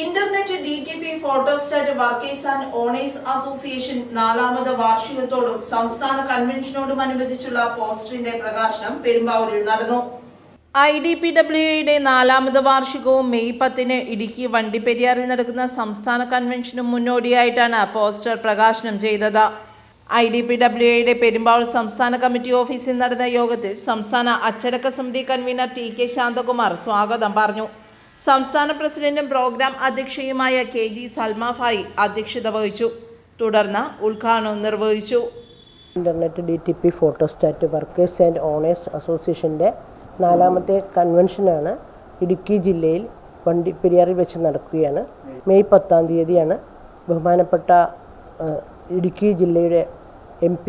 Internet DTP photostat workers and owners association 4ാമത് വാർഷികത്തോടും സംസ്ഥാന കൺവെൻഷനോടും അനുബന്ധിച്ചുള്ള പോസ്റ്ററിന്റെ പ്രകാശനം പെരുമ്പാവൂരിൽ നടന്നു. IDPWAയുടെ 4ാമത് വാർഷികവും മെയ് 10-ന് ഇടുക്കി വണ്ടിപ്പെരിയാറിൽ നടക്കുന്ന സംസ്ഥാന കൺവെൻഷനും മുന്നോടിയായിട്ടാണ് പോസ്റ്റർ പ്രകാശനം ചെയ്തത്. IDPWAയുടെ പെരുമ്പാവൂർ സംസ്ഥാന കമ്മിറ്റി ഓഫീസിൽ നടന്ന യോഗത്തിൽ സംസ്ഥാന അച്ചടക്ക സമിതി കൺവീനർ TK ശാന്തകുമാർ സ്വാഗതം പറഞ്ഞു. സംസ്ഥാന പ്രസിഡന്റും പ്രോഗ്രാം അധ്യക്ഷയുമായ KG സൽമ ഫായി അധ്യക്ഷത വഹിച്ചു. തുടർന്ന് ഉദ്ഘാടനം നിർവഹിച്ചു. Internet DTP photostat workers and owners അസോസിയേഷൻ്റെ 4ാമത്തെ കൺവെൻഷനാണ് ഇടുക്കി ജില്ലയിൽ വണ്ടിപ്പെരിയാറിൽ വെച്ച് നടക്കുകയാണ്. മെയ് 10-ാം തീയതിയാണ് ബഹുമാനപ്പെട്ട ഇടുക്കി ജില്ലയുടെ MP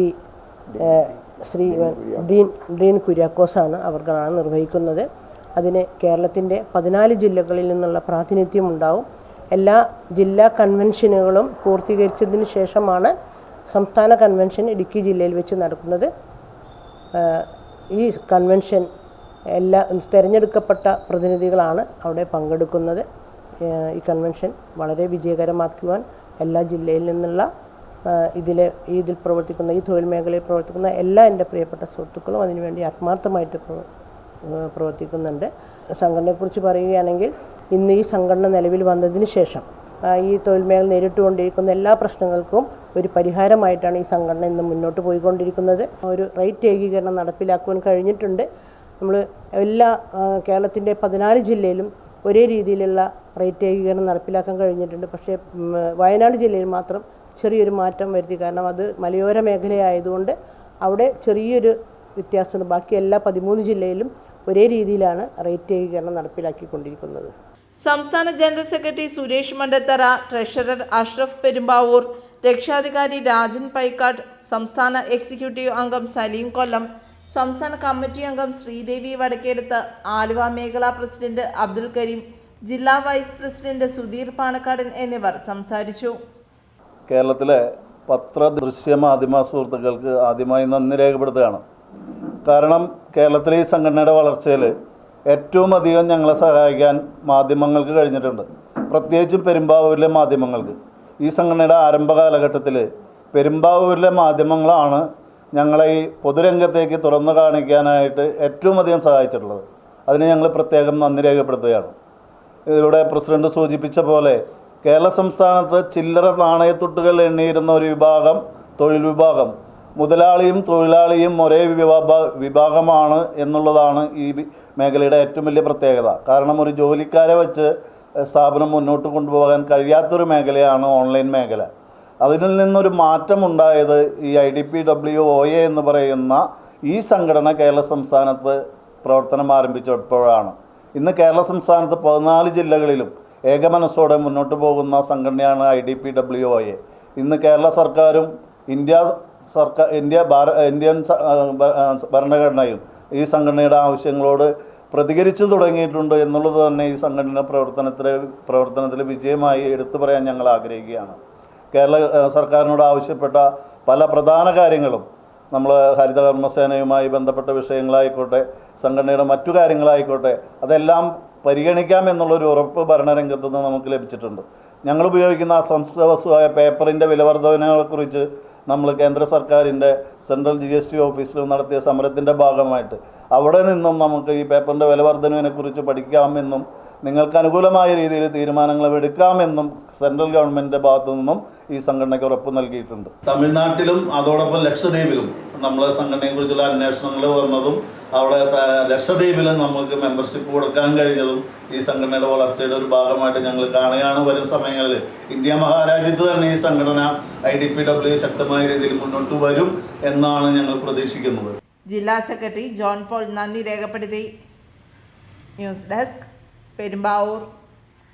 ശ്രീ ഡീൻ കുര്യാക്കോസാണ് അവർക്കാണ് നിർവഹിക്കുന്നത്. അതിന് കേരളത്തിൻ്റെ 14 ജില്ലകളിൽ നിന്നുള്ള പ്രാതിനിധ്യം ഉണ്ടാവും. എല്ലാ ജില്ലാ കൺവെൻഷനുകളും പൂർത്തീകരിച്ചതിന് ശേഷമാണ് സംസ്ഥാന കൺവെൻഷൻ ഇടുക്കി ജില്ലയിൽ വെച്ച് നടക്കുന്നത്. ഈ കൺവെൻഷൻ എല്ലാ തിരഞ്ഞെടുക്കപ്പെട്ട പ്രതിനിധികളാണ് അവിടെ പങ്കെടുക്കുന്നത്. ഈ കൺവെൻഷൻ വളരെ വിജയകരമാക്കുവാൻ എല്ലാ ജില്ലയിൽ നിന്നുള്ള ഇതിൽ പ്രവർത്തിക്കുന്ന ഈ തൊഴിൽ മേഖലയിൽ പ്രവർത്തിക്കുന്ന എല്ലാ എൻ്റെ പ്രിയപ്പെട്ട സുഹൃത്തുക്കളും അതിനുവേണ്ടി ആത്മാർത്ഥമായിട്ട് പ്രവർത്തിക്കുന്നുണ്ട്. സംഘടനയെക്കുറിച്ച് പറയുകയാണെങ്കിൽ ഇന്ന് ഈ സംഘടന നിലവിൽ വന്നതിന് ശേഷം ഈ തൊഴിൽ മേഖല നേരിട്ടുകൊണ്ടിരിക്കുന്ന എല്ലാ പ്രശ്നങ്ങൾക്കും ഒരു പരിഹാരമായിട്ടാണ് ഈ സംഘടന ഇന്ന് മുന്നോട്ട് പോയിക്കൊണ്ടിരിക്കുന്നത്. ഒരു റേറ്റ് ഏകീകരണം നടപ്പിലാക്കുവാൻ കഴിഞ്ഞിട്ടുണ്ട്. നമ്മൾ എല്ലാ കേരളത്തിൻ്റെ 14 ജില്ലയിലും ഒരേ രീതിയിലുള്ള റേറ്റ് ഏകീകരണം നടപ്പിലാക്കാൻ കഴിഞ്ഞിട്ടുണ്ട്. പക്ഷേ വയനാട് ജില്ലയിൽ മാത്രം ചെറിയൊരു മാറ്റം വരുത്തി. കാരണം അത് മലയോര മേഖലയായതുകൊണ്ട് അവിടെ ചെറിയൊരു വ്യത്യാസമുണ്ട്. ബാക്കി എല്ലാ 13 ജില്ലയിലും ഒരേ രീതിയിലാണ് റേറ്റ് ഏകീകരണം നടപ്പിലാക്കിക്കൊണ്ടിരിക്കുന്നത്. സംസ്ഥാന general secretary Suresh Mandathara, treasurer Ashraf Perumbavoor, രക്ഷാധികാരി രാജൻ പൈക്കാട്, സംസ്ഥാന എക്സിക്യൂട്ടീവ് അംഗം സലീം കൊല്ലം, സംസ്ഥാന കമ്മിറ്റി അംഗം ശ്രീദേവി വടക്കേടത്ത്, ആലുവ മേഖലാ പ്രസിഡന്റ് അബ്ദുൽ കരീം, ജില്ലാ വൈസ് പ്രസിഡന്റ് സുധീർ പാണക്കാടൻ എന്നിവർ സംസാരിച്ചു. കേരളത്തിലെ ദൃശ്യ മാധ്യമ സുഹൃത്തുക്കൾക്ക് ആദ്യമായി നന്ദി രേഖപ്പെടുത്തുകയാണ്. കാരണം കേരളത്തിലെ ഈ സംഘടനയുടെ വളർച്ചയിൽ ഏറ്റവും അധികം ഞങ്ങളെ സഹായിക്കാൻ മാധ്യമങ്ങൾക്ക് കഴിഞ്ഞിട്ടുണ്ട്. പ്രത്യേകിച്ചും പെരുമ്പാവൂരിലെ മാധ്യമങ്ങൾക്ക്. ഈ സംഘടനയുടെ ആരംഭ കാലഘട്ടത്തിൽ പെരുമ്പാവൂരിലെ മാധ്യമങ്ങളാണ് ഞങ്ങളെ ഈ പൊതുരംഗത്തേക്ക് തുറന്നു കാണിക്കാനായിട്ട് ഏറ്റവും അധികം സഹായിച്ചിട്ടുള്ളത്. അതിന് ഞങ്ങൾ പ്രത്യേകം നന്ദി രേഖപ്പെടുത്തുകയാണ്. ഇവിടെ പ്രസിഡന്റ് സൂചിപ്പിച്ച പോലെ കേരള സംസ്ഥാനത്ത് ചില്ലറ നാണയത്തുട്ടുകൾ എണ്ണിയിരുന്ന ഒരു വിഭാഗം, തൊഴിൽ വിഭാഗം, മുതലാളിയും തൊഴിലാളിയും ഒരേ വിഭാഗമാണ് എന്നുള്ളതാണ് ഈ മേഖലയുടെ ഏറ്റവും വലിയ പ്രത്യേകത. കാരണം ഒരു ജോലിക്കാരെ വെച്ച് സ്ഥാപനം മുന്നോട്ട് കൊണ്ടുപോകാൻ കഴിയാത്തൊരു മേഖലയാണ് ഓൺലൈൻ മേഖല. അതിൽ നിന്നൊരു മാറ്റമുണ്ടായത് ഈ IDPWOA എന്ന് പറയുന്ന ഈ സംഘടന കേരള സംസ്ഥാനത്ത് പ്രവർത്തനം ആരംഭിച്ചപ്പോഴാണ്. ഇന്ന് കേരള സംസ്ഥാനത്ത് 14 ജില്ലകളിലും ഏകമനസ്സോടെ മുന്നോട്ട് പോകുന്ന സംഘടനയാണ് IDPWOA. ഇന്ന് കേരള സർക്കാരും ഇന്ത്യൻ ഭരണഘടനയും ഈ സംഘടനയുടെ ആവശ്യങ്ങളോട് പ്രതികരിച്ചു തുടങ്ങിയിട്ടുണ്ട് എന്നുള്ളത് തന്നെ ഈ സംഘടന പ്രവർത്തനത്തിൽ വിജയമായി എടുത്തു പറയാൻ ഞങ്ങൾ ആഗ്രഹിക്കുകയാണ്. കേരള സർക്കാരിനോട് ആവശ്യപ്പെട്ട പല പ്രധാന കാര്യങ്ങളും നമ്മൾ ഹരിതകർമ്മസേനയുമായി ബന്ധപ്പെട്ട വിഷയങ്ങളായിക്കോട്ടെ, സംഘടനയുടെ മറ്റു കാര്യങ്ങളായിക്കോട്ടെ, അതെല്ലാം പരിഗണിക്കാം എന്നുള്ളൊരു ഉറപ്പ് ഭരണരംഗത്ത് നിന്ന് നമുക്ക് ലഭിച്ചിട്ടുണ്ട്. ഞങ്ങൾ ഉപയോഗിക്കുന്ന അസംസ്കൃത വസ്തുവായ പേപ്പറിൻ്റെ വിലവർദ്ധനയെക്കുറിച്ച് നമ്മൾ കേന്ദ്ര സർക്കാരിൻ്റെ സെൻട്രൽ GST ഓഫീസിൽ നടത്തിയ സമരത്തിൻ്റെ ഭാഗമായിട്ട് അവിടെ നിന്നും നമുക്ക് ഈ പേപ്പറിൻ്റെ വിലവർദ്ധനവിനെക്കുറിച്ച് പഠിക്കാമെന്നും നിങ്ങൾക്ക് അനുകൂലമായ രീതിയിൽ തീരുമാനങ്ങൾ എടുക്കാമെന്നും സെൻട്രൽ ഗവൺമെൻറ്റിൻ്റെ ഭാഗത്തു നിന്നും ഈ സംഘടനയ്ക്ക് ഉറപ്പ് നൽകിയിട്ടുണ്ട്. തമിഴ്നാട്ടിലും അതോടൊപ്പം ലക്ഷദ്വീപിലും നമ്മളെ സംഘടനയെക്കുറിച്ചുള്ള അന്വേഷണങ്ങൾ വന്നതും അവിടെ ലക്ഷദ്വീപിലും നമുക്ക് മെമ്പർഷിപ്പ് കൊടുക്കാൻ കഴിഞ്ഞതും ഈ സംഘടനയുടെ വളർച്ചയുടെ ഒരു ഭാഗമായിട്ട് ഞങ്ങൾ കാണുകയാണ്. വരും സമയങ്ങളിൽ ഇന്ത്യ മഹാരാജ്യത്ത് തന്നെ ഈ സംഘടന IDPWA ശക്തമായ രീതിയിൽ മുന്നോട്ട് വരും എന്നാണ് ഞങ്ങൾ പ്രതീക്ഷിക്കുന്നത്. ജില്ലാ സെക്രട്ടറി ജോൺ പോൾ നന്ദി രേഖപ്പെടുത്തി. News desk Perumbavoor.